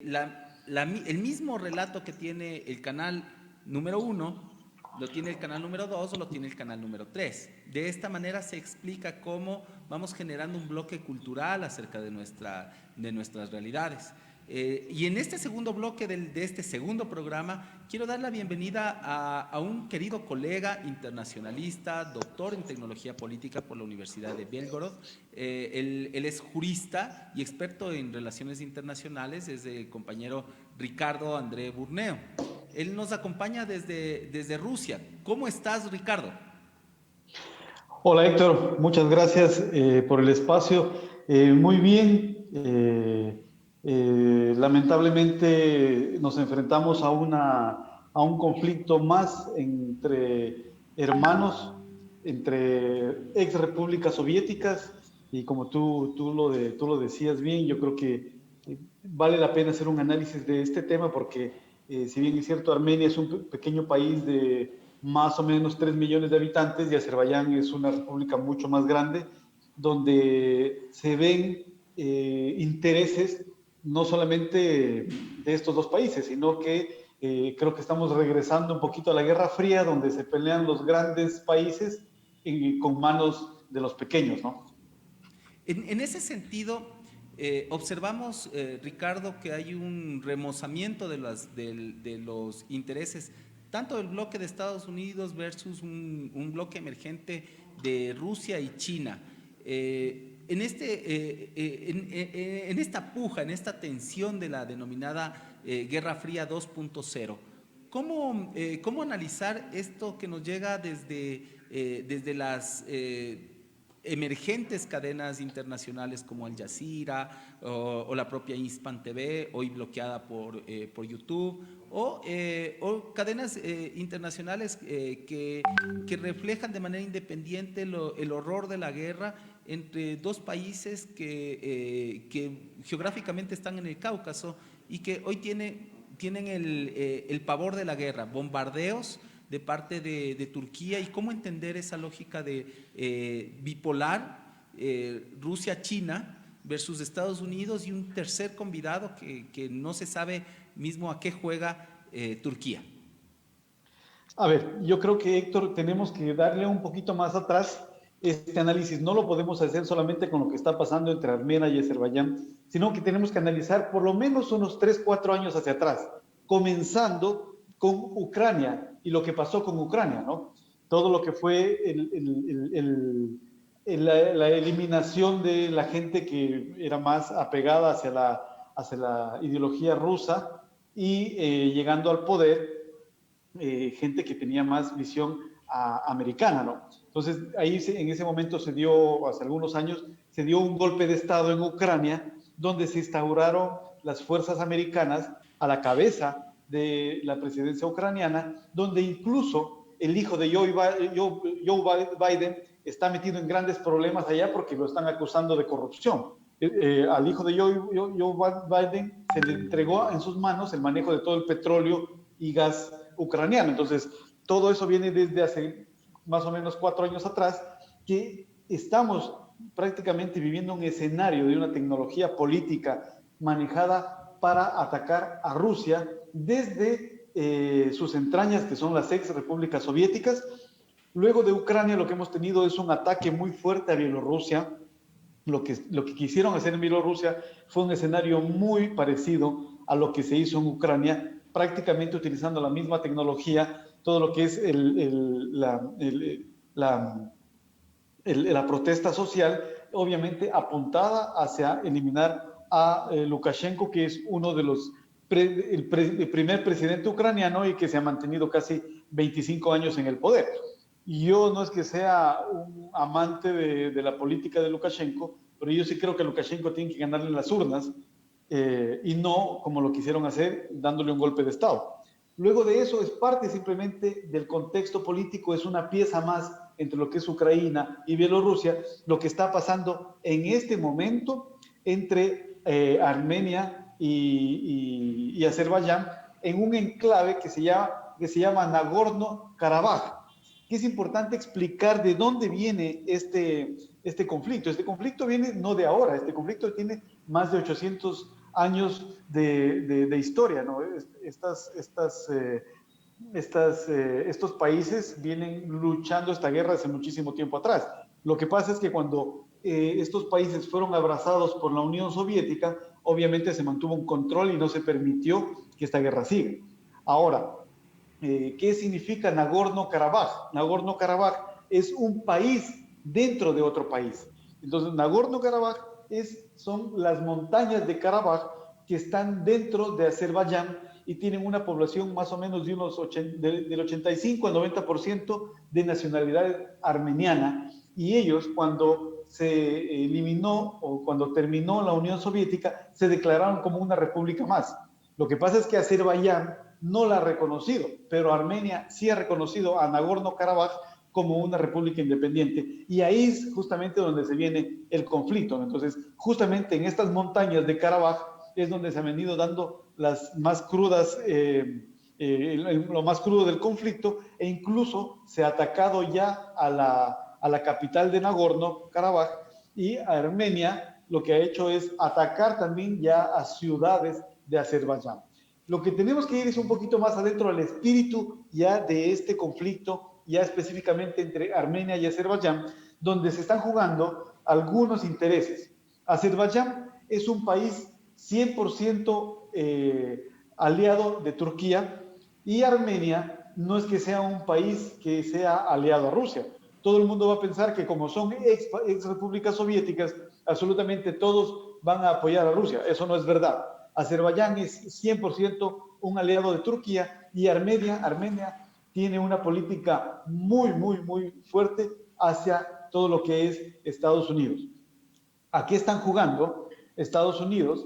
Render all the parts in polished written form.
el mismo relato que tiene el canal número 1, lo tiene el canal número 2 o lo tiene el canal número 3. De esta manera se explica cómo vamos generando un bloque cultural acerca de nuestras realidades. Y en este segundo bloque de este segundo programa, quiero dar la bienvenida a un querido colega internacionalista, doctor en tecnología política por la Universidad de Belgorod. Él es jurista y experto en relaciones internacionales, es el compañero Ricardo André Burneo. Él nos acompaña desde Rusia. ¿Cómo estás, Ricardo? Hola Héctor, muchas gracias por el espacio. Muy bien, lamentablemente nos enfrentamos a un conflicto más entre hermanos, entre ex repúblicas soviéticas y como tú lo decías bien, yo creo que vale la pena hacer un análisis de este tema porque si bien es cierto, Armenia es un pequeño país de más o menos 3 millones de habitantes y Azerbaiyán es una república mucho más grande, donde se ven intereses no solamente de estos dos países, sino que creo que estamos regresando un poquito a la Guerra Fría, donde se pelean los grandes países con manos de los pequeños, ¿no? En ese sentido, observamos, Ricardo, que hay un remozamiento de los intereses, tanto del bloque de Estados Unidos versus un bloque emergente de Rusia y China. En esta puja, en esta tensión de la denominada Guerra Fría 2.0, ¿cómo analizar esto que nos llega desde las emergentes cadenas internacionales como Al Jazeera o la propia Hispan TV, hoy bloqueada por YouTube, o cadenas internacionales que reflejan de manera independiente el horror de la guerra entre dos países que geográficamente están en el Cáucaso y que hoy tienen el pavor de la guerra, bombardeos de parte de Turquía, y cómo entender esa lógica de bipolar, Rusia-China versus Estados Unidos y un tercer convidado que no se sabe mismo a qué juega, Turquía. A ver, yo creo que Héctor, tenemos que darle un poquito más atrás. Este análisis no lo podemos hacer solamente con lo que está pasando entre Armenia y Azerbaiyán, sino que tenemos que analizar por lo menos unos 3, 4 años hacia atrás, comenzando con Ucrania y lo que pasó con Ucrania, ¿no? Todo lo que fue la eliminación de la gente que era más apegada hacia la ideología rusa y llegando al poder gente que tenía más visión americana, ¿no? Entonces, ahí en ese momento se dio, hace algunos años, se dio un golpe de Estado en Ucrania, donde se instauraron las fuerzas americanas a la cabeza de la presidencia ucraniana, donde incluso el hijo de Joe Biden está metido en grandes problemas allá porque lo están acusando de corrupción. Al hijo de Joe Biden se le entregó en sus manos el manejo de todo el petróleo y gas ucraniano. Entonces, todo eso viene desde hace más o menos 4 años atrás, que estamos prácticamente viviendo un escenario de una tecnología política manejada para atacar a Rusia desde sus entrañas, que son las ex repúblicas soviéticas. Luego de Ucrania, lo que hemos tenido es un ataque muy fuerte a Bielorrusia. Lo que quisieron hacer en Bielorrusia fue un escenario muy parecido a lo que se hizo en Ucrania, prácticamente utilizando la misma tecnología, todo lo que es la protesta social, obviamente apuntada hacia eliminar a Lukashenko, que es uno de los el primer presidente ucraniano y que se ha mantenido casi 25 años en el poder. Y yo no es que sea un amante de la política de Lukashenko, pero yo sí creo que Lukashenko tiene que ganarle en las urnas y no como lo quisieron hacer dándole un golpe de Estado. Luego de eso es parte simplemente del contexto político, es una pieza más entre lo que es Ucrania y Bielorrusia, lo que está pasando en este momento entre Armenia y Azerbaiyán en un enclave que se llama Nagorno-Karabaj, que es importante explicar de dónde viene este conflicto. Este conflicto viene no de ahora, este conflicto tiene más de 800 años de historia, ¿no? Estos países vienen luchando esta guerra hace muchísimo tiempo atrás. Lo que pasa es que cuando estos países fueron abrazados por la Unión Soviética, obviamente se mantuvo un control y no se permitió que esta guerra siga. Ahora, ¿qué significa Nagorno-Karabaj? Nagorno-Karabaj es un país dentro de otro país. Entonces, Nagorno-Karabaj son las montañas de Karabaj que están dentro de Azerbaiyán y tienen una población más o menos de del 85 al 90% de nacionalidad armeniana. Y ellos, cuando se eliminó o cuando terminó la Unión Soviética, se declararon como una república más. Lo que pasa es que Azerbaiyán no la ha reconocido, pero Armenia sí ha reconocido a Nagorno-Karabaj como una república independiente. Y ahí es justamente donde se viene el conflicto. Entonces, justamente en estas montañas de Karabaj es donde se han venido dando las más crudas, lo más crudo del conflicto, e incluso se ha atacado ya a la capital de Nagorno-Karabaj, y Armenia lo que ha hecho es atacar también ya a ciudades de Azerbaiyán. Lo que tenemos que ir es un poquito más adentro al espíritu ya de este conflicto, ya específicamente entre Armenia y Azerbaiyán, donde se están jugando algunos intereses. Azerbaiyán es un país 100% aliado de Turquía, y Armenia no es que sea un país que sea aliado a Rusia. Todo el mundo va a pensar que como son ex repúblicas soviéticas, absolutamente todos van a apoyar a Rusia. Eso no es verdad. Azerbaiyán es 100% un aliado de Turquía, y Armenia tiene una política muy, muy, muy fuerte hacia todo lo que es Estados Unidos. ¿A qué están jugando Estados Unidos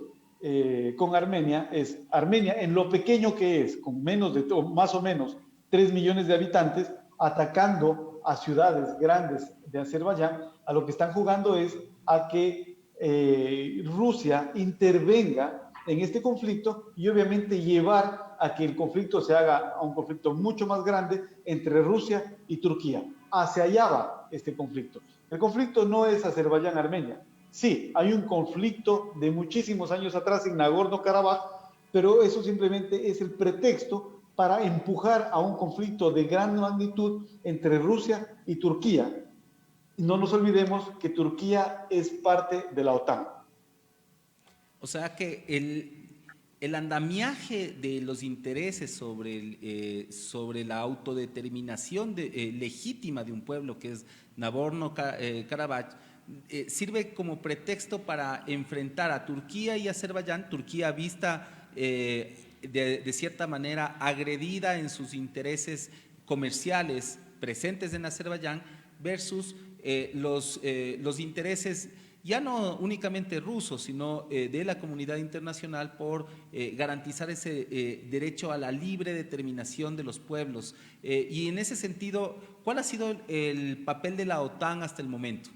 con Armenia? Es Armenia, en lo pequeño que es, con más o menos 3 millones de habitantes, atacando a ciudades grandes de Azerbaiyán. A lo que están jugando es a que Rusia intervenga en este conflicto, y obviamente llevar a que el conflicto se haga a un conflicto mucho más grande entre Rusia y Turquía. Hacia allá va este conflicto. El conflicto no es Azerbaiyán-Armenia. Sí, hay un conflicto de muchísimos años atrás en Nagorno-Karabaj, pero eso simplemente es el pretexto para empujar a un conflicto de gran magnitud entre Rusia y Turquía. No nos olvidemos que Turquía es parte de la OTAN. O sea que el andamiaje de los intereses sobre la autodeterminación legítima de un pueblo, que es Nagorno-Karabaj, sirve como pretexto para enfrentar a Turquía y Azerbaiyán. Turquía vista de cierta manera agredida en sus intereses comerciales presentes en Azerbaiyán, versus los intereses ya no únicamente rusos, sino de la comunidad internacional, por garantizar ese derecho a la libre determinación de los pueblos. Y en ese sentido, ¿cuál ha sido el papel de la OTAN hasta el momento?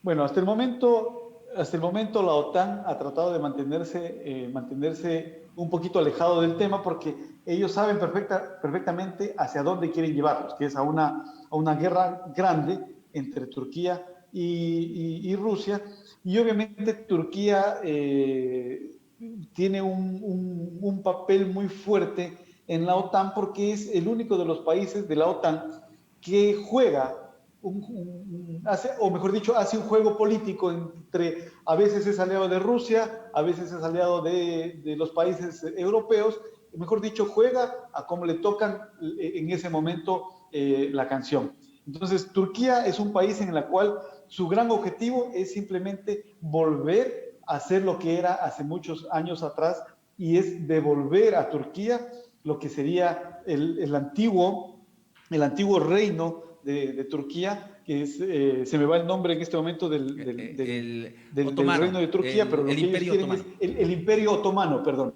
Bueno, hasta el momento la OTAN ha tratado de mantenerse un poquito alejado del tema, porque ellos saben perfectamente hacia dónde quieren llevarlos, que es a una guerra grande entre Turquía y Rusia. Y obviamente Turquía tiene un papel muy fuerte en la OTAN, porque es el único de los países de la OTAN que juega hace un juego político entre, a veces es aliado de Rusia, a veces es aliado de los países europeos. Mejor dicho, juega a cómo le tocan en ese momento la canción. Entonces, Turquía es un país en el cual su gran objetivo es simplemente volver a ser lo que era hace muchos años atrás, y es devolver a Turquía lo que sería el antiguo reino de Turquía, que es, se me va el nombre en este momento del reino de Turquía, pero lo que ellos quieren es el Imperio Otomano, perdón.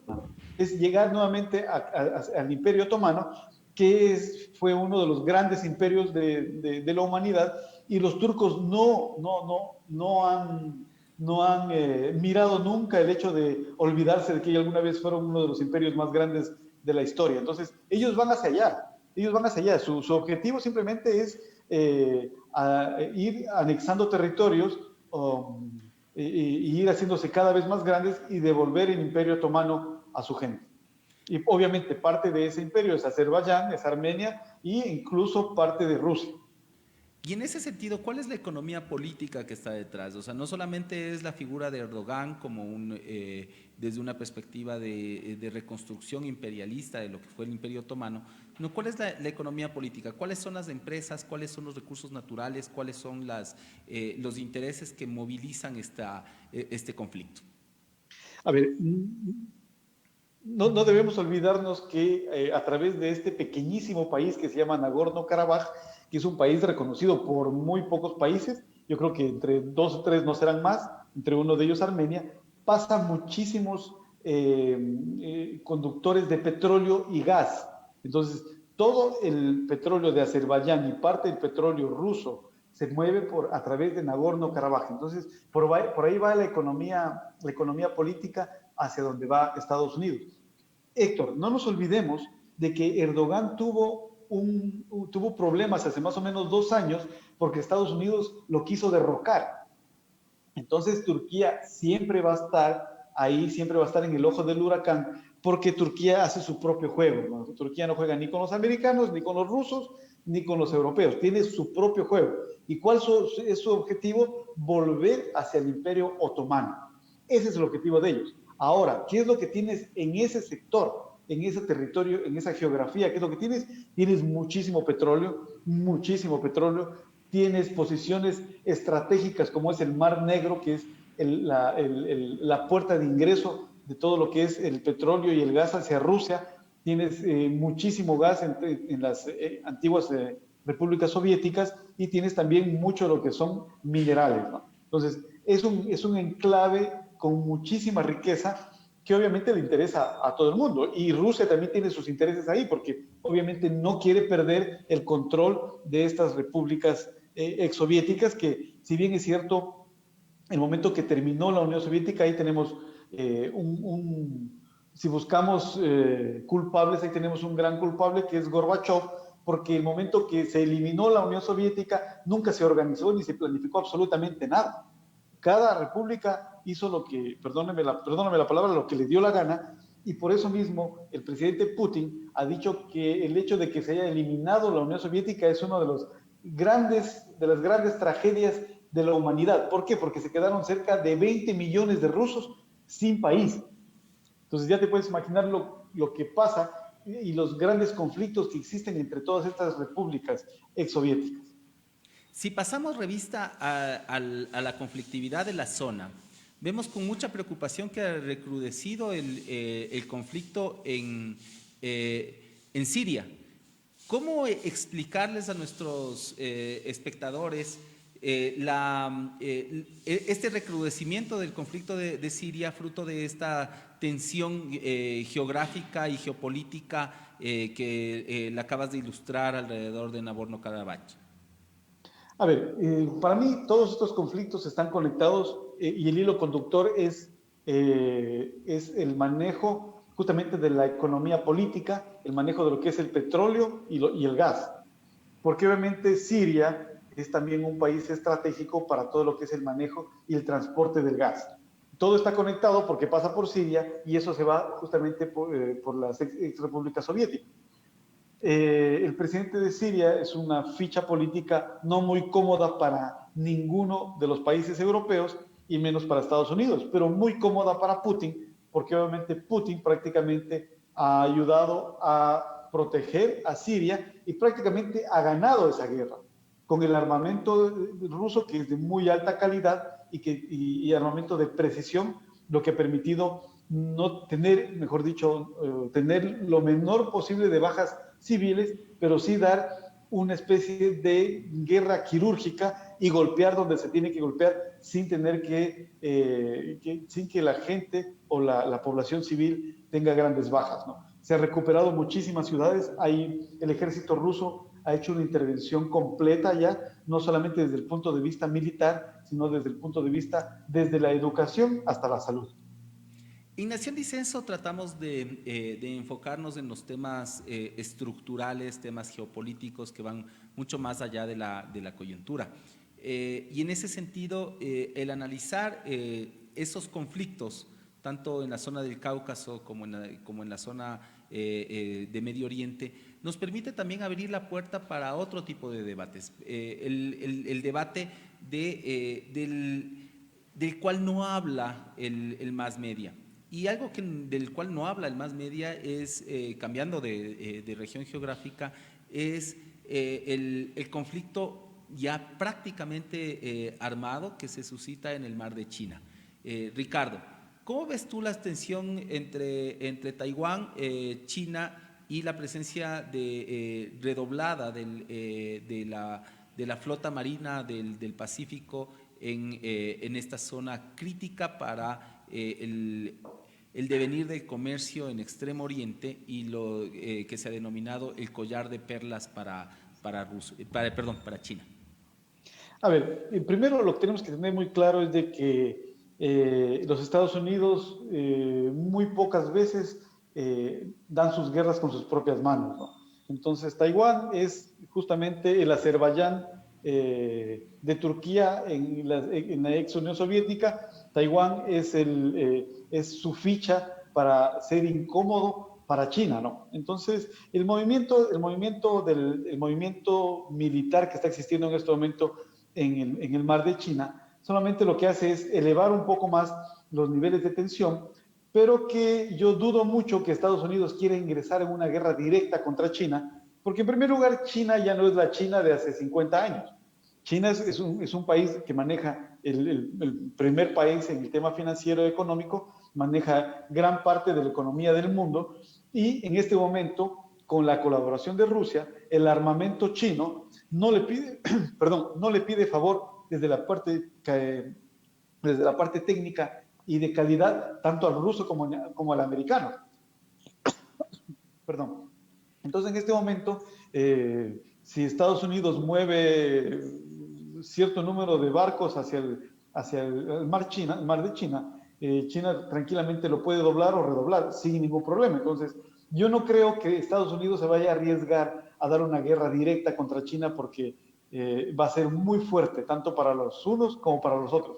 Es llegar nuevamente al Imperio Otomano, que fue uno de los grandes imperios de la humanidad, y los turcos no han mirado nunca el hecho de olvidarse de que alguna vez fueron uno de los imperios más grandes de la historia. Entonces, ellos van hacia allá. Su objetivo simplemente es ir anexando territorios y ir haciéndose cada vez más grandes y devolver el imperio otomano a su gente. Y obviamente parte de ese imperio es Azerbaiyán, es Armenia e incluso parte de Rusia. Y en ese sentido, ¿cuál es la economía política que está detrás? O sea, no solamente es la figura de Erdogan como desde una perspectiva de reconstrucción imperialista de lo que fue el Imperio Otomano, no, ¿cuál es la economía política? ¿Cuáles son las empresas? ¿Cuáles son los recursos naturales? ¿Cuáles son los intereses que movilizan este conflicto? A ver, no debemos olvidarnos que a través de este pequeñísimo país que se llama Nagorno-Karabaj, que es un país reconocido por muy pocos países, yo creo que entre dos o tres no serán más, entre uno de ellos Armenia, pasan muchísimos conductores de petróleo y gas. Entonces, todo el petróleo de Azerbaiyán y parte del petróleo ruso se mueve a través de Nagorno-Karabaj. Entonces, por ahí va la economía política hacia donde va Estados Unidos. Héctor, no nos olvidemos de que Erdogan tuvo problemas hace más o menos 2 años porque Estados Unidos lo quiso derrocar. Entonces Turquía siempre va a estar ahí, siempre va a estar en el ojo del huracán porque Turquía hace su propio juego, ¿no? Turquía no juega ni con los americanos, ni con los rusos, ni con los europeos, tiene su propio juego. ¿Y cuál es su objetivo? Volver hacia el Imperio Otomano. Ese es el objetivo de ellos. Ahora, ¿qué es lo que tienes en ese sector, en ese territorio, en esa geografía? ¿Qué es lo que tienes? Tienes muchísimo petróleo, tienes posiciones estratégicas como es el Mar Negro, que es la puerta de ingreso de todo lo que es el petróleo y el gas hacia Rusia, tienes muchísimo gas en las antiguas repúblicas soviéticas y tienes también mucho de lo que son minerales, ¿no? Entonces, es un enclave con muchísima riqueza que obviamente le interesa a todo el mundo. Y Rusia también tiene sus intereses ahí, porque obviamente no quiere perder el control de estas repúblicas exsoviéticas, que si bien es cierto, el momento que terminó la Unión Soviética, ahí tenemos si buscamos culpables, ahí tenemos un gran culpable que es Gorbachev, porque el momento que se eliminó la Unión Soviética nunca se organizó ni se planificó absolutamente nada. Cada república hizo lo que, perdóname la palabra, lo que le dio la gana, y por eso mismo el presidente Putin ha dicho que el hecho de que se haya eliminado la Unión Soviética es una de las grandes tragedias de la humanidad. ¿Por qué? Porque se quedaron cerca de 20 millones de rusos sin país. Entonces ya te puedes imaginar lo que pasa y los grandes conflictos que existen entre todas estas repúblicas exsoviéticas. Si pasamos revista a la conflictividad de la zona, vemos con mucha preocupación que ha recrudecido el conflicto en Siria. ¿Cómo explicarles a nuestros espectadores este recrudecimiento del conflicto de Siria, fruto de esta tensión geográfica y geopolítica que le acabas de ilustrar alrededor de Nagorno-Karabaj? A ver, para mí todos estos conflictos están conectados y el hilo conductor es el manejo justamente de la economía política, el manejo de lo que es el petróleo y el gas. Porque obviamente Siria es también un país estratégico para todo lo que es el manejo y el transporte del gas. Todo está conectado porque pasa por Siria y eso se va justamente por las ex repúblicas soviéticas. El presidente de Siria es una ficha política no muy cómoda para ninguno de los países europeos y menos para Estados Unidos, pero muy cómoda para Putin, porque obviamente Putin prácticamente ha ayudado a proteger a Siria y prácticamente ha ganado esa guerra con el armamento ruso, que es de muy alta calidad y armamento de precisión, lo que ha permitido no tener, mejor dicho, tener lo menor posible de bajas civiles, pero sí dar una especie de guerra quirúrgica y golpear donde se tiene que golpear sin tener sin que la gente o la población civil tenga grandes bajas, ¿no? Se han recuperado muchísimas ciudades, el ejército ruso ha hecho una intervención completa ya, no solamente desde el punto de vista militar, sino desde el punto de vista desde la educación hasta la salud. En Nación Disenso tratamos de enfocarnos en los temas estructurales, temas geopolíticos que van mucho más allá de la coyuntura. Y en ese sentido, el analizar esos conflictos, tanto en la zona del Cáucaso como en la zona de Medio Oriente, nos permite también abrir la puerta para otro tipo de debates. El debate del cual no habla el mass media. Y algo del cual no habla el mass media es, cambiando de región geográfica, es el conflicto ya prácticamente armado que se suscita en el mar de China. Ricardo, ¿cómo ves tú la tensión entre Taiwán, China y la presencia redoblada de la flota marina del Pacífico en esta zona crítica para el devenir del comercio en Extremo Oriente y lo que se ha denominado el collar de perlas para China? A ver, primero lo que tenemos que tener muy claro es de que los Estados Unidos muy pocas veces dan sus guerras con sus propias manos, ¿no? Entonces, Taiwán es justamente el Azerbaiyán de Turquía en la ex Unión Soviética. Taiwán es su ficha para ser incómodo para China, ¿no? Entonces, el movimiento militar que está existiendo en este momento en el mar de China solamente lo que hace es elevar un poco más los niveles de tensión, pero que yo dudo mucho que Estados Unidos quiera ingresar en una guerra directa contra China, porque en primer lugar China ya no es la China de hace 50 años. China es un país que maneja el primer país en el tema financiero y económico, maneja gran parte de la economía del mundo y en este momento, con la colaboración de Rusia, el armamento chino no le pide, perdón, no le pide favor desde la parte técnica y de calidad tanto al ruso como al americano. Perdón. Entonces, en este momento, si Estados Unidos mueve cierto número de barcos hacia el mar de China, China tranquilamente lo puede doblar o redoblar sin ningún problema. Entonces, yo no creo que Estados Unidos se vaya a arriesgar a dar una guerra directa contra China porque va a ser muy fuerte, tanto para los unos como para los otros.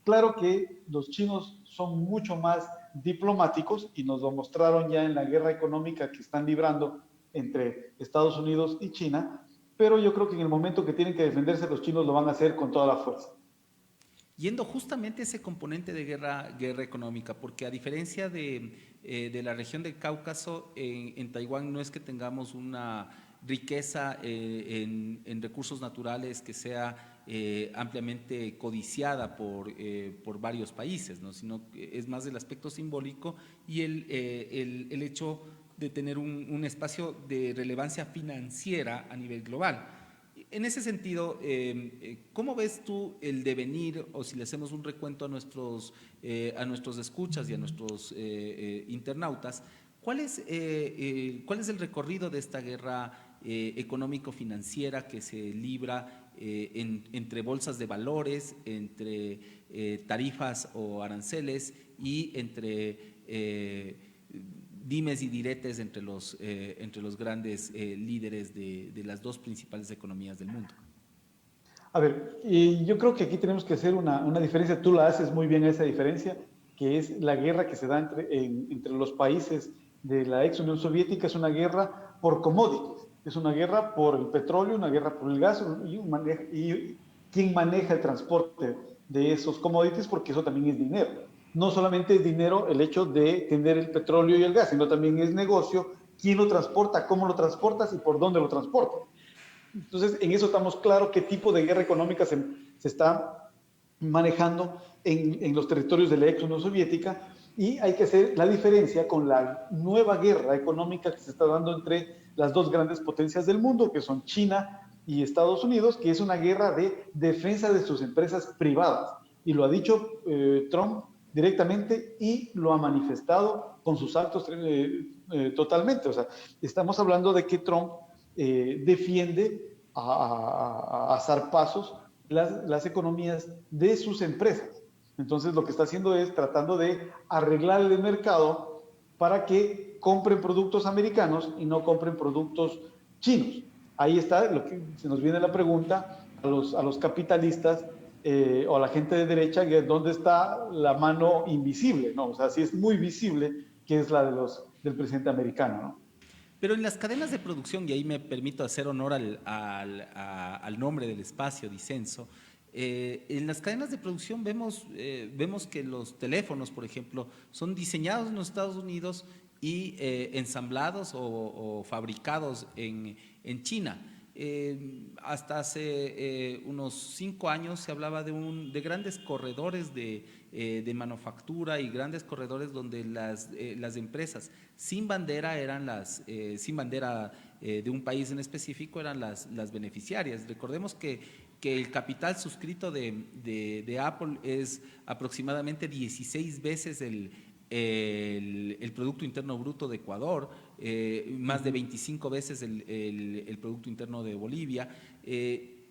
Claro que los chinos son mucho más diplomáticos y nos lo mostraron ya en la guerra económica que están librando entre Estados Unidos y China, pero yo creo que en el momento que tienen que defenderse los chinos lo van a hacer con toda la fuerza. Yendo justamente a ese componente de guerra económica, porque a diferencia de la región del Cáucaso, en Taiwán no es que tengamos una riqueza en recursos naturales que sea ampliamente codiciada por varios países, ¿no? Sino que es más el aspecto simbólico y el hecho de tener un espacio de relevancia financiera a nivel global. En ese sentido, ¿cómo ves tú el devenir, o si le hacemos un recuento a nuestros escuchas y a nuestros internautas, cuál es el recorrido de esta guerra económico-financiera que se libra entre bolsas de valores, entre tarifas o aranceles y entre dimes y diretes entre los grandes líderes de las dos principales economías del mundo? A ver, y yo creo que aquí tenemos que hacer una diferencia, tú la haces muy bien esa diferencia, que es la guerra que se da entre los países de la ex Unión Soviética, es una guerra por commodities, es una guerra por el petróleo, una guerra por el gas y quién maneja el transporte de esos commodities, porque eso también es dinero. No solamente es dinero el hecho de tener el petróleo y el gas, sino también es negocio, quién lo transporta, cómo lo transportas y por dónde lo transportas. Entonces, en eso estamos claros qué tipo de guerra económica se está manejando en los territorios de la ex Unión Soviética y hay que hacer la diferencia con la nueva guerra económica que se está dando entre las dos grandes potencias del mundo, que son China y Estados Unidos, que es una guerra de defensa de sus empresas privadas. Y lo ha dicho Trump directamente y lo ha manifestado con sus actos totalmente. O sea, estamos hablando de que Trump defiende a zarpazos las economías de sus empresas. Entonces lo que está haciendo es tratando de arreglar el mercado para que compren productos americanos y no compren productos chinos. Ahí está lo que se nos viene la pregunta a los capitalistas o a la gente de derecha, que es donde está la mano invisible, ¿no? O sea, sí es muy visible, que es la del presidente americano, ¿no? Pero en las cadenas de producción, y ahí me permito hacer honor al nombre del espacio, Disenso, en las cadenas de producción vemos que los teléfonos, por ejemplo, son diseñados en los Estados Unidos y ensamblados o fabricados en China. Hasta hace unos 5 años se hablaba de grandes corredores de manufactura y grandes corredores donde las empresas sin bandera sin bandera de un país en específico eran las beneficiarias. Recordemos que el capital suscrito de Apple es aproximadamente 16 veces el Producto Interno Bruto de Ecuador, más de 25 veces el Producto Interno de Bolivia.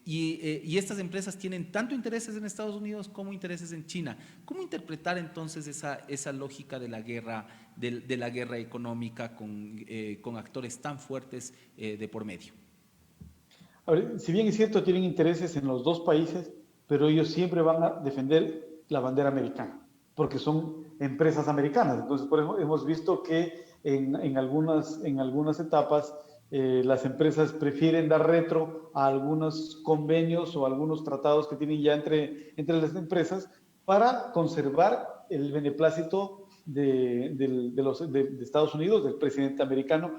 Y estas empresas tienen tanto intereses en Estados Unidos como intereses en China. ¿Cómo interpretar entonces esa lógica de la guerra económica con actores tan fuertes de por medio? A ver, si bien es cierto, tienen intereses en los dos países, pero ellos siempre van a defender la bandera americana, porque son empresas americanas. Entonces, por eso hemos visto que en algunas etapas las empresas prefieren dar retro a algunos convenios o algunos tratados que tienen ya entre las empresas para conservar el beneplácito de Estados Unidos, del presidente americano,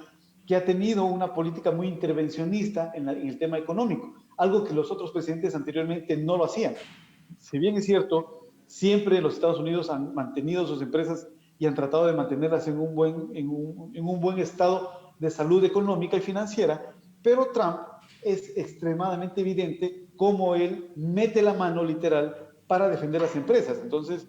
que ha tenido una política muy intervencionista en el tema económico, algo que los otros presidentes anteriormente no lo hacían. Si bien es cierto, siempre los Estados Unidos han mantenido sus empresas y han tratado de mantenerlas en un buen estado de salud económica y financiera, pero Trump es extremadamente evidente cómo él mete la mano literal para defender las empresas. Entonces,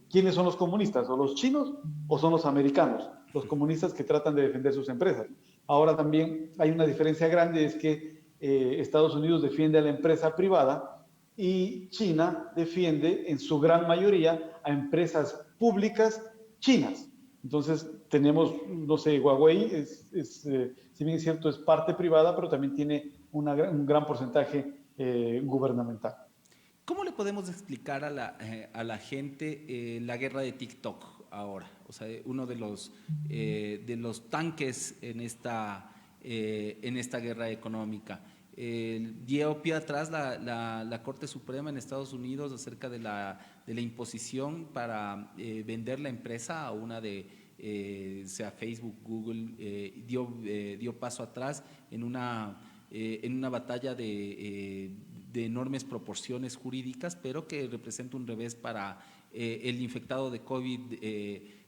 ¿quiénes son los comunistas? ¿O los chinos o son los americanos? Los comunistas que tratan de defender sus empresas. Ahora también hay una diferencia grande, es que Estados Unidos defiende a la empresa privada y China defiende en su gran mayoría a empresas públicas chinas. Entonces tenemos, no sé, Huawei, si bien es cierto, es parte privada, pero también tiene un gran porcentaje gubernamental. ¿Cómo le podemos explicar a la gente la guerra de TikTok ahora? O sea, uno de los tanques en esta guerra económica. Dio pie atrás la Corte Suprema en Estados Unidos acerca de la imposición para vender la empresa a una sea Facebook, Google, dio paso atrás en una batalla de enormes proporciones jurídicas, pero que representa un revés para el infectado de COVID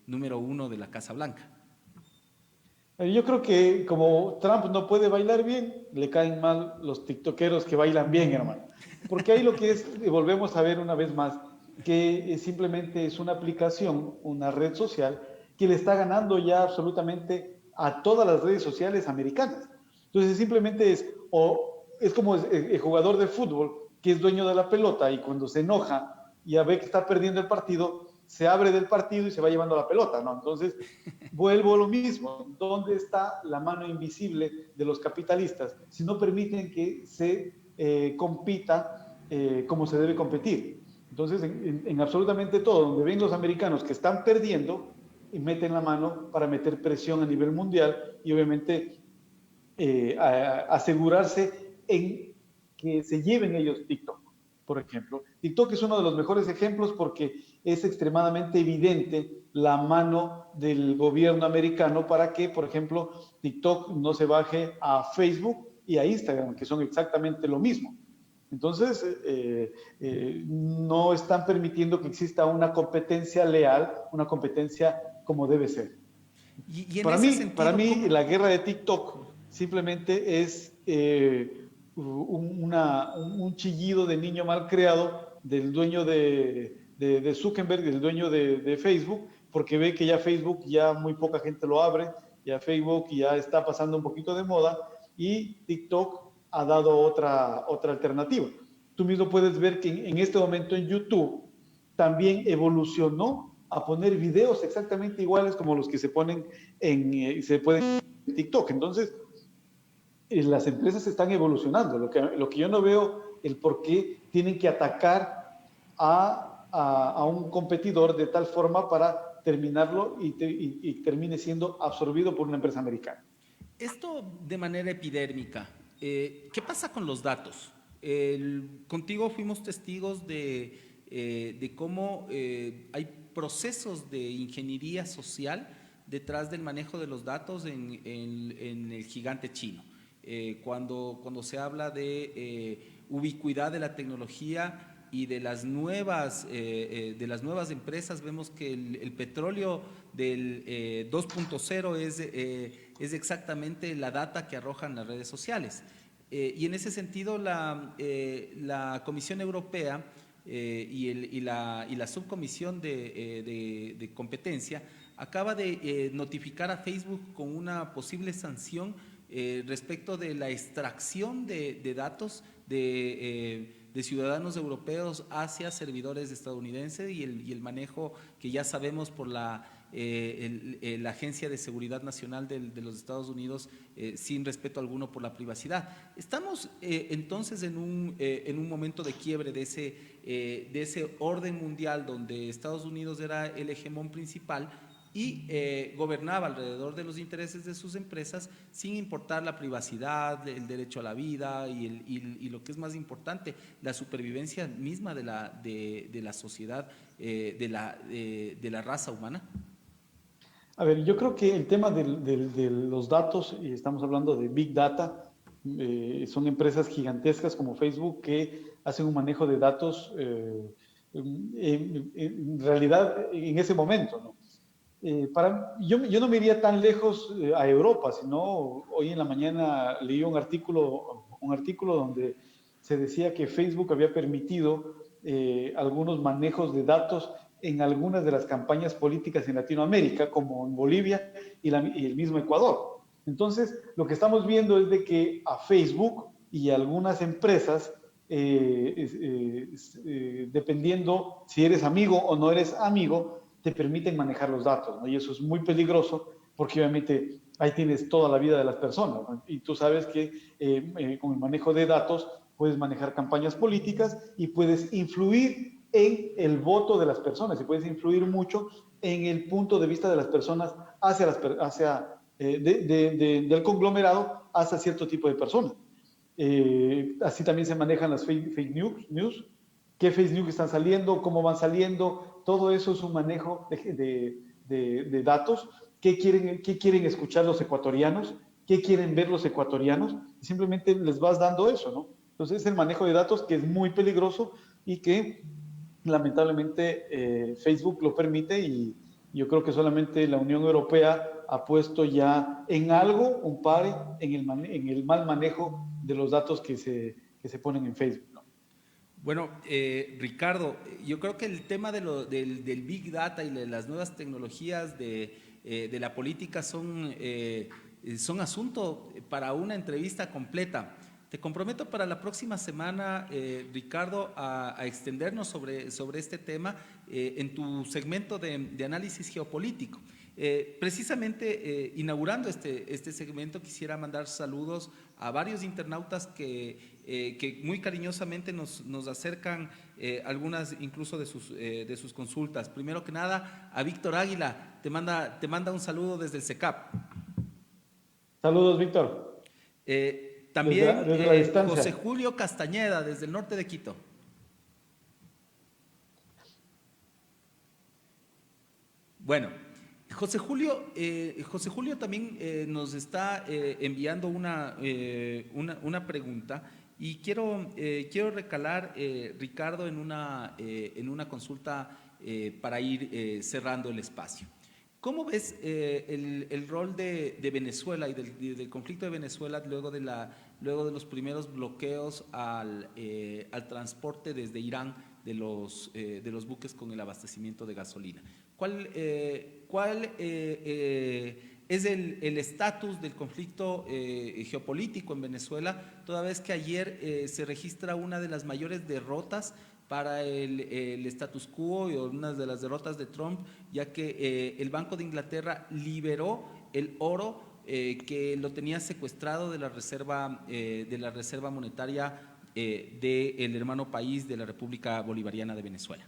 número 1 de la Casa Blanca. Yo creo que como Trump no puede bailar bien, le caen mal los tiktokeros que bailan bien, hermano. Porque ahí lo que es, volvemos a ver una vez más, que simplemente es una aplicación, una red social, que le está ganando ya absolutamente a todas las redes sociales americanas. Entonces simplemente es como el jugador de fútbol que es dueño de la pelota y cuando se enoja y ya ve que está perdiendo el partido, se abre del partido y se va llevando la pelota, ¿no? Entonces, vuelvo a lo mismo. ¿Dónde está la mano invisible de los capitalistas si no permiten que se compita como se debe competir? Entonces, en absolutamente todo, donde ven los americanos que están perdiendo, y meten la mano para meter presión a nivel mundial y obviamente asegurarse en que se lleven ellos TikTok, por ejemplo. TikTok es uno de los mejores ejemplos porque es extremadamente evidente la mano del gobierno americano para que, por ejemplo, TikTok no se baje a Facebook y a Instagram, que son exactamente lo mismo. Entonces, no están permitiendo que exista una competencia leal, una competencia como debe ser. Y en ese Para sentido, mí ¿cómo? la guerra de TikTok simplemente es un chillido de niño mal creado del dueño de Zuckerberg, del dueño de Facebook, porque ve que ya Facebook ya muy poca gente lo abre, ya Facebook ya está pasando un poquito de moda y TikTok ha dado otra alternativa. Tú mismo puedes ver que en este momento en YouTube también evolucionó a poner videos exactamente iguales como los que se ponen se pueden en TikTok. Entonces, las empresas están evolucionando. Lo que yo no veo el por qué tienen que atacar a un competidor de tal forma para terminarlo y termine siendo absorbido por una empresa americana. Esto de manera epidérmica, ¿qué pasa con los datos? Contigo fuimos testigos de cómo hay procesos de ingeniería social detrás del manejo de los datos en el gigante chino. Cuando se habla de ubicuidad de la tecnología y de las nuevas empresas, vemos que el petróleo del 2.0 es exactamente la data que arrojan las redes sociales. Y en ese sentido, la Comisión Europea y la subcomisión de competencia acaba de notificar a Facebook con una posible sanción respecto de la extracción de datos de ciudadanos europeos hacia servidores estadounidenses y el manejo que ya sabemos por la Agencia de Seguridad Nacional de los Estados Unidos sin respeto alguno por la privacidad. Estamos entonces en un momento de quiebre de ese orden mundial donde Estados Unidos era el hegemón principal y gobernaba alrededor de los intereses de sus empresas sin importar la privacidad, el derecho a la vida y lo que es más importante, la supervivencia misma de la sociedad, de la raza humana. A ver, yo creo que el tema de los datos, y estamos hablando de Big Data, son empresas gigantescas como Facebook que hacen un manejo de datos en realidad en ese momento, ¿no? Yo no me iría tan lejos a Europa, sino hoy en la mañana leí un artículo donde se decía que Facebook había permitido algunos manejos de datos en algunas de las campañas políticas en Latinoamérica, como en Bolivia y el mismo Ecuador. Entonces, lo que estamos viendo es de que a Facebook y a algunas empresas, dependiendo si eres amigo o no eres amigo, te permiten manejar los datos, ¿no? Y eso es muy peligroso porque obviamente ahí tienes toda la vida de las personas, ¿no? Y tú sabes que con el manejo de datos puedes manejar campañas políticas y puedes influir en el voto de las personas y puedes influir mucho en el punto de vista de las personas del conglomerado hacia cierto tipo de personas. Así también se manejan las fake news, qué fake news están saliendo, cómo van saliendo, todo eso es un manejo de datos, qué quieren escuchar los ecuatorianos, qué quieren ver los ecuatorianos, y simplemente les vas dando eso, ¿no? Entonces es el manejo de datos que es muy peligroso y que lamentablemente Facebook lo permite y yo creo que solamente la Unión Europea ha puesto ya en algo un pare en el mal manejo de los datos que se ponen en Facebook, ¿no? Bueno, Ricardo, yo creo que el tema del Big Data y de las nuevas tecnologías de la política son asunto para una entrevista completa. Te comprometo para la próxima semana, Ricardo, a extendernos sobre este tema en tu segmento de análisis geopolítico. Precisamente inaugurando este segmento quisiera mandar saludos a varios internautas que muy cariñosamente nos acercan algunas incluso de sus consultas. Primero que nada, a Víctor Águila, te manda un saludo desde el SECAP. Saludos, Víctor, También desde la José distancia. Julio Castañeda, desde el norte de Quito. Bueno, José Julio también nos está enviando una pregunta y quiero recalar, Ricardo, en una consulta para ir cerrando el espacio. ¿Cómo ves el rol de Venezuela y del conflicto de Venezuela luego de los primeros bloqueos al transporte desde Irán de los buques con el abastecimiento de gasolina? ¿Cuál es el estatus del conflicto geopolítico en Venezuela, toda vez que ayer se registra una de las mayores derrotas para el status quo y una de las derrotas de Trump, ya que el Banco de Inglaterra liberó el oro que lo tenía secuestrado de la reserva monetaria del hermano país de la República Bolivariana de Venezuela.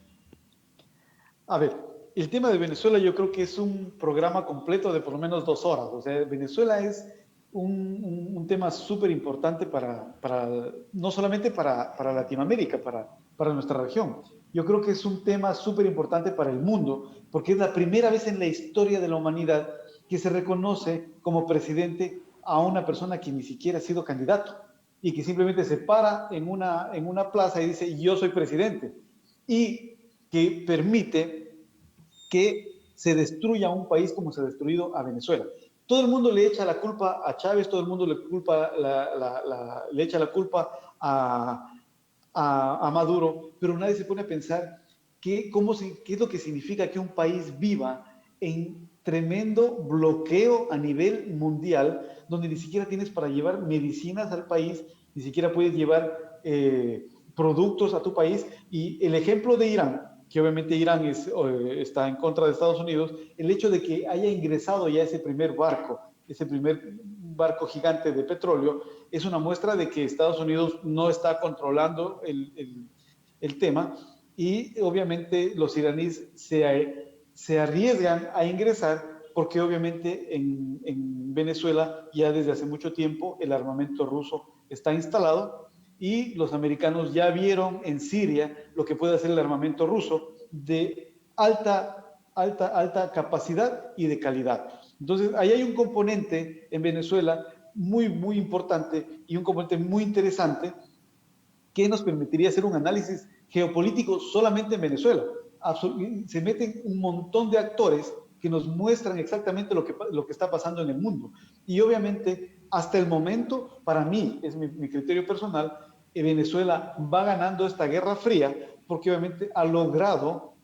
A ver, el tema de Venezuela yo creo que es un programa completo de por lo menos 2 horas. O sea, Venezuela es un tema súper importante no solamente para Latinoamérica, para nuestra región. Yo creo que es un tema súper importante para el mundo, porque es la primera vez en la historia de la humanidad que se reconoce como presidente a una persona que ni siquiera ha sido candidato y que simplemente se para en una plaza y dice, yo soy presidente. Y que permite que se destruya un país como se ha destruido a Venezuela. Todo el mundo le echa la culpa a Chávez, todo el mundo le echa la culpa a Maduro, pero nadie se pone a pensar qué es lo que significa que un país viva en tremendo bloqueo a nivel mundial, donde ni siquiera tienes para llevar medicinas al país, ni siquiera puedes llevar productos a tu país. Y el ejemplo de Irán, que obviamente Irán está en contra de Estados Unidos, el hecho de que haya ingresado ya ese primer barco gigante de petróleo, es una muestra de que Estados Unidos no está controlando el tema, y obviamente los iraníes se arriesgan a ingresar porque obviamente en Venezuela ya desde hace mucho tiempo el armamento ruso está instalado, y los americanos ya vieron en Siria lo que puede hacer el armamento ruso de alta capacidad y de calidad. Entonces, ahí hay un componente en Venezuela muy, muy importante y un componente muy interesante que nos permitiría hacer un análisis geopolítico solamente en Venezuela. Se meten un montón de actores que nos muestran exactamente lo que está pasando en el mundo. Y obviamente, hasta el momento, para mí, es mi criterio personal, Venezuela va ganando esta guerra fría porque obviamente ha logrado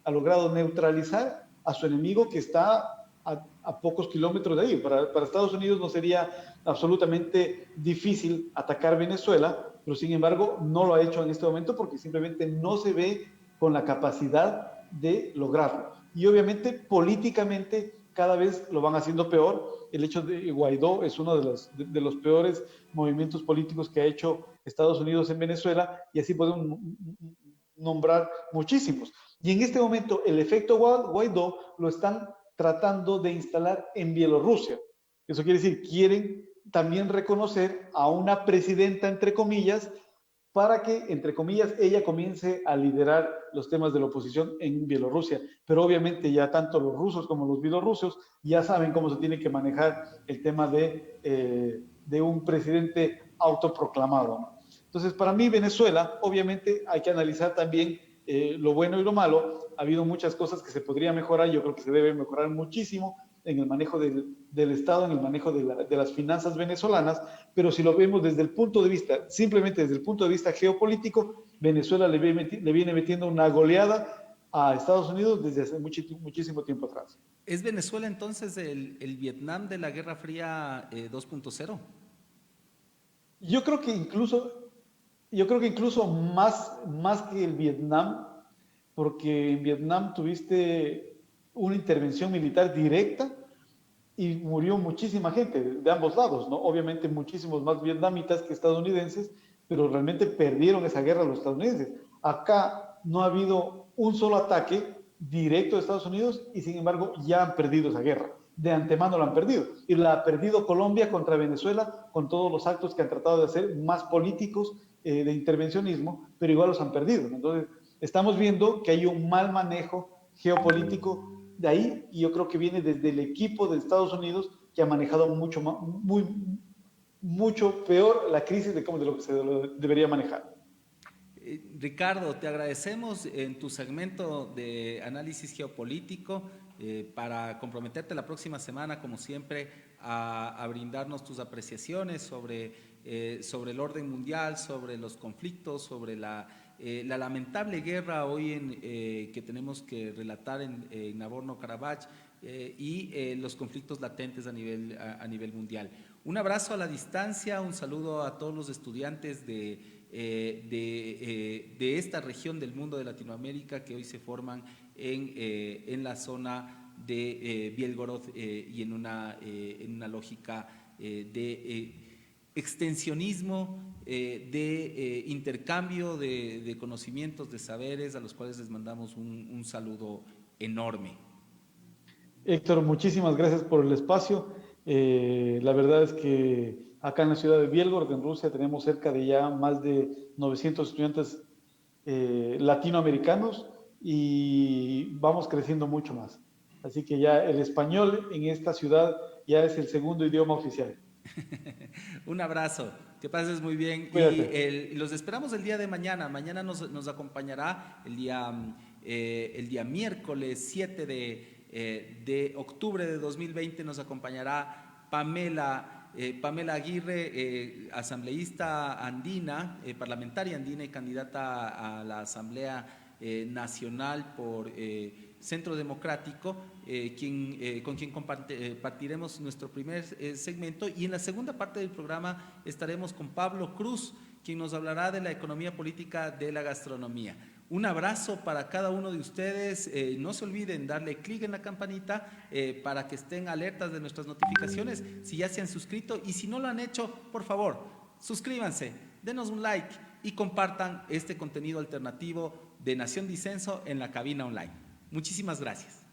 neutralizar a su enemigo que está a pocos kilómetros de ahí. Para Estados Unidos no sería absolutamente difícil atacar Venezuela, pero sin embargo no lo ha hecho en este momento porque simplemente no se ve con la capacidad de lograrlo. Y obviamente políticamente cada vez lo van haciendo peor. El hecho de Guaidó es uno de los peores movimientos políticos que ha hecho Estados Unidos en Venezuela, y así podemos nombrar muchísimos. Y en este momento el efecto Guaidó lo están tratando de instalar en Bielorrusia. Eso quiere decir, quieren también reconocer a una presidenta, entre comillas, para que, entre comillas, ella comience a liderar los temas de la oposición en Bielorrusia. Pero obviamente ya tanto los rusos como los bielorrusos ya saben cómo se tiene que manejar el tema de un presidente autoproclamado, ¿no? Entonces, para mí, Venezuela, obviamente hay que analizar también lo bueno y lo malo. Ha habido muchas cosas que se podría mejorar. Yo creo que se debe mejorar muchísimo en el manejo del Estado, en el manejo de las finanzas venezolanas, pero si lo vemos desde el punto de vista, simplemente desde el punto de vista geopolítico, Venezuela le viene metiendo una goleada a Estados Unidos desde hace muchísimo tiempo atrás. ¿Es Venezuela entonces el Vietnam de la Guerra Fría 2.0? Yo creo que incluso, más que el Vietnam, porque en Vietnam tuviste una intervención militar directa y murió muchísima gente de ambos lados, ¿no? Obviamente muchísimos más vietnamitas que estadounidenses, pero realmente perdieron esa guerra los estadounidenses. Acá no ha habido un solo ataque directo de Estados Unidos y sin embargo ya han perdido esa guerra. De antemano la han perdido. Y la ha perdido Colombia contra Venezuela con todos los actos que han tratado de hacer más políticos de intervencionismo, pero igual los han perdido. Entonces, estamos viendo que hay un mal manejo geopolítico de ahí, y yo creo que viene desde el equipo de Estados Unidos, que ha manejado mucho peor la crisis de lo que se debería manejar. Ricardo, te agradecemos en tu segmento de análisis geopolítico para comprometerte la próxima semana, como siempre, a brindarnos tus apreciaciones sobre el orden mundial, sobre los conflictos, sobre la lamentable guerra hoy que tenemos que relatar en Nagorno-Karabaj y los conflictos latentes a nivel mundial. Un abrazo a la distancia, un saludo a todos los estudiantes de esta región del mundo de Latinoamérica que hoy se forman en la zona de Bielgorod y en una lógica de extensionismo, de intercambio de conocimientos, de saberes, a los cuales les mandamos un saludo enorme. Héctor, muchísimas gracias por el espacio. La verdad es que acá en la ciudad de Bielgorod, en Rusia, tenemos cerca de ya más de 900 estudiantes latinoamericanos y vamos creciendo mucho más. Así que ya el español en esta ciudad ya es el segundo idioma oficial. Un abrazo, que pases muy bien y Cuídate. los esperamos el día de mañana. Mañana nos acompañará el día miércoles 7 de octubre de 2020, nos acompañará Pamela Aguirre, asambleísta andina, parlamentaria andina y candidata a la Asamblea Nacional por Centro Democrático, con quien compartiremos nuestro primer segmento, y en la segunda parte del programa estaremos con Pablo Cruz, quien nos hablará de la economía política de la gastronomía. Un abrazo para cada uno de ustedes. No se olviden darle clic en la campanita para que estén alertas de nuestras notificaciones si ya se han suscrito, y si no lo han hecho, por favor, suscríbanse, denos un like y compartan este contenido alternativo de Nación Disenso en la cabina online. Muchísimas gracias.